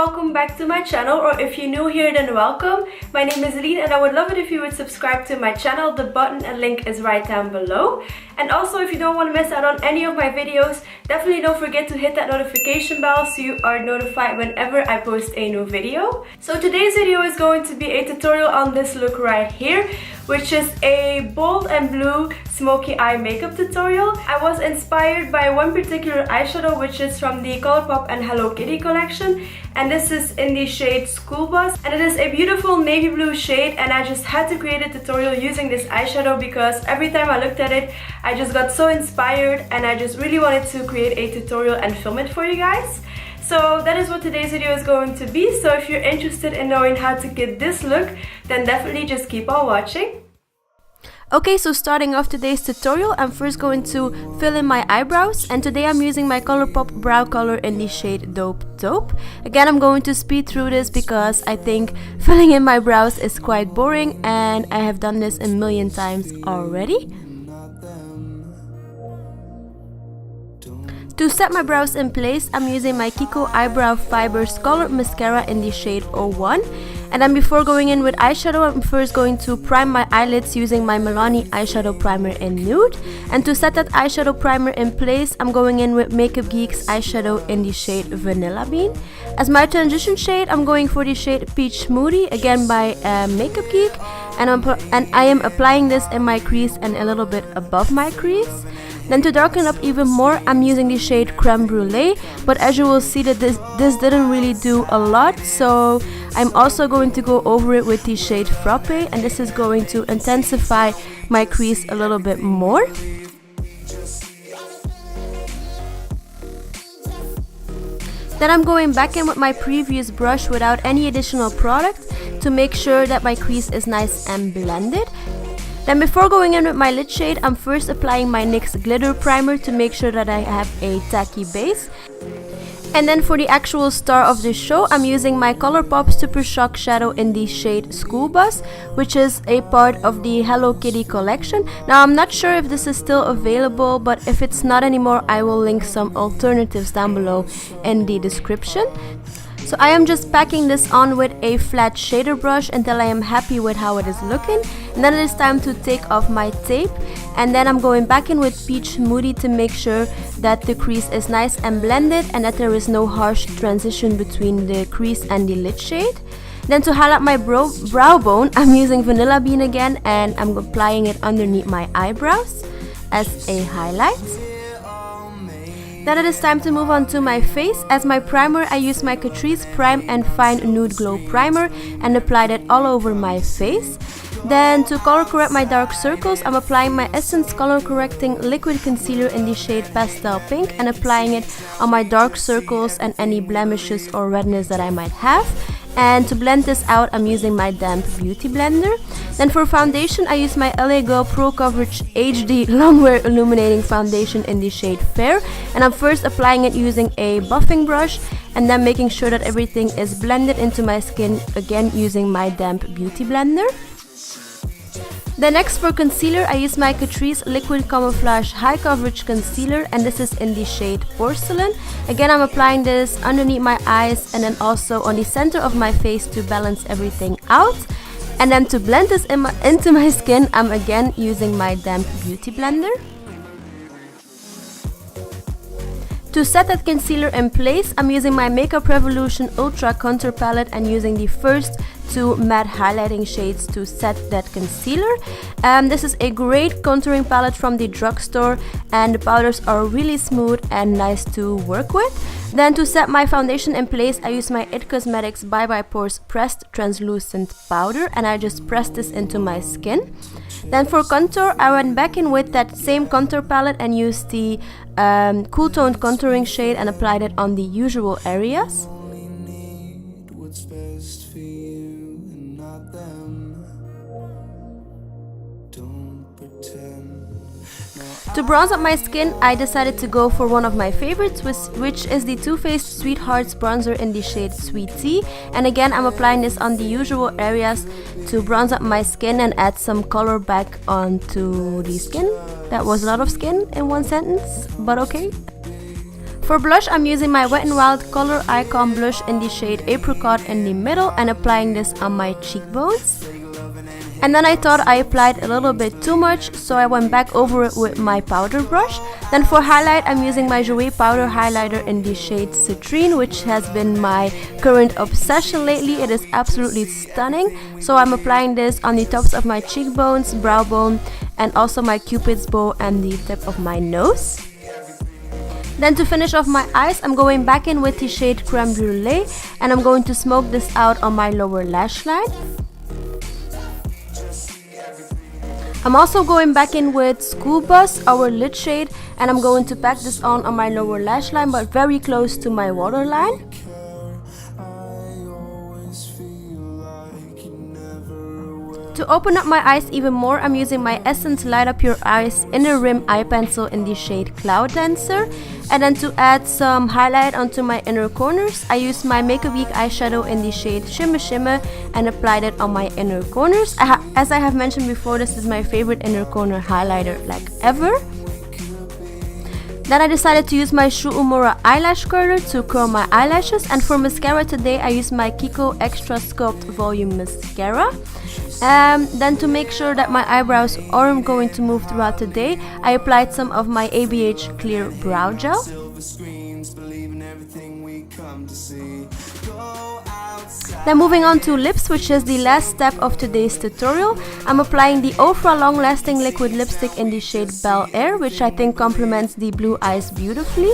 welcome back to my channel, or if you're new here then welcome. My name is Eline and I would love it if you would subscribe to my channel. The button and link is right down below. And also, if you don't want to miss out on any of my videos, definitely don't forget to hit that notification bell so you are notified whenever I post a new video. So today's video is going to be a tutorial on this look right here, which is a bold and blue smoky eye makeup tutorial. I was inspired by one particular eyeshadow, which is from the Colourpop and Hello Kitty collection, and this is in the shade School Bus, and it is a beautiful navy blue shade, and I just had to create a tutorial using this eyeshadow because every time I looked at it I just got so inspired and I just really wanted to create a tutorial and film it for you guys. So that is what today's video is going to be. So if you're interested in knowing how to get this look, then definitely just keep on watching. Okay, so starting off today's tutorial, I'm first going to fill in my eyebrows, and today I'm using my Colourpop brow color in the shade Taupe. Again, I'm going to speed through this because I think filling in my brows is quite boring and I have done this a million times already. To set my brows in place, I'm using my Kiko Eyebrow Fibers Color Mascara in the shade 01. And then before going in with eyeshadow, I'm first going to prime my eyelids using my Milani eyeshadow primer in Nude. And to set that eyeshadow primer in place, I'm going in with Geek's eyeshadow in the shade Vanilla Bean. As my transition shade, I'm going for the shade Peach Smoothie, again by Geek. And I am applying this in my crease and a little bit above my crease. Then to darken up even more, I'm using the shade Crème Brulee, but as you will see that this didn't really do a lot, so I'm also going to go over it with the shade Frappé, and this is going to intensify my crease a little bit more. Then I'm going back in with my previous brush without any additional product to make sure that my crease is nice and blended. Then before going in with my lid shade, I'm first applying my NYX Glitter Primer to make sure that I have a tacky base. And then for the actual star of the show, I'm using my Colourpop Super Shock Shadow in the shade School Bus, which is a part of the Hello Kitty collection. Now I'm not sure if this is still available, but if it's not anymore, I will link some alternatives down below in the description. So I am just packing this on with a flat shader brush until I am happy with how it is looking. And then it is time to take off my tape. And then I'm going back in with Peach Smoothie to make sure that the crease is nice and blended and that there is no harsh transition between the crease and the lid shade. Then to highlight my brow bone, I'm using Vanilla Bean again, and I'm applying it underneath my eyebrows as a highlight. Then it is time to move on to my face. As my primer, I use my Catrice Prime and Fine Nude Glow Primer and applied it all over my face. Then to color correct my dark circles, I'm applying my Essence Color Correcting Liquid Concealer in the shade Pastel Pink and applying it on my dark circles and any blemishes or redness that I might have. And to blend this out, I'm using my damp beauty blender. Then for foundation, I use my LA Girl Pro Coverage HD Longwear Illuminating Foundation in the shade Fair. And I'm first applying it using a buffing brush and then making sure that everything is blended into my skin, again using my damp beauty blender. Then next for concealer, I use my Catrice Liquid Camouflage High Coverage Concealer, and this is in the shade Porcelain. Again, I'm applying this underneath my eyes and then also on the center of my face to balance everything out. And then to blend this into my skin, I'm again using my damp beauty blender. To set that concealer in place, I'm using my Makeup Revolution Ultra Contour Palette and using the first two matte highlighting shades to set that concealer. This is a great contouring palette from the drugstore, and the powders are really smooth and nice to work with. Then to set my foundation in place, I use my IT Cosmetics Bye Bye Pores Pressed Translucent Powder, and I just pressed this into my skin. Then for contour, I went back in with that same contour palette and used the Cool Toned Contouring shade and applied it on the usual areas. To bronze up my skin, I decided to go for one of my favorites, which is the Too Faced Sweethearts bronzer in the shade Sweet Tea. And again, I'm applying this on the usual areas to bronze up my skin and add some color back onto the skin. That was a lot of skin in one sentence, but okay. For blush, I'm using my Wet n Wild Color Icon blush in the shade Apricot in the middle and applying this on my cheekbones. And then I thought I applied a little bit too much, so I went back over it with my powder brush. Then for highlight, I'm using my Jouer powder highlighter in the shade Citrine, which has been my current obsession lately. It is absolutely stunning. So I'm applying this on the tops of my cheekbones, brow bone, and also my cupid's bow and the tip of my nose. Then to finish off my eyes, I'm going back in with the shade Crème Brulee, and I'm going to smoke this out on my lower lash line. I'm also going back in with School Bus, our lid shade, and I'm going to pack this on my lower lash line, but very close to my waterline. To open up my eyes even more, I'm using my Essence Light Up Your Eyes Inner Rim Eye Pencil in the shade Cloud Dancer. And then to add some highlight onto my inner corners, I used my Make a Week eyeshadow in the shade Shimmer Shimmer and applied it on my inner corners. As I have mentioned before, this is my favorite inner corner highlighter like ever. Then I decided to use my Shu Uemura eyelash curler to curl my eyelashes, and for mascara today I used my Kiko Extra Sculpt Volume Mascara. Then to make sure that my eyebrows aren't going to move throughout the day, I applied some of my ABH Clear Brow Gel. Then moving on to lips, which is the last step of today's tutorial, I'm applying the Ofra Long Lasting Liquid Lipstick in the shade Bel Air, which I think complements the blue eyes beautifully.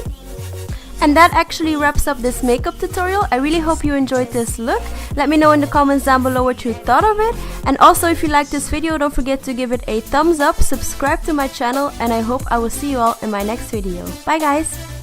And that actually wraps up this makeup tutorial. I really hope you enjoyed this look. Let me know in the comments down below what you thought of it. And also, if you liked this video, don't forget to give it a thumbs up, subscribe to my channel, and I hope I will see you all in my next video. Bye guys!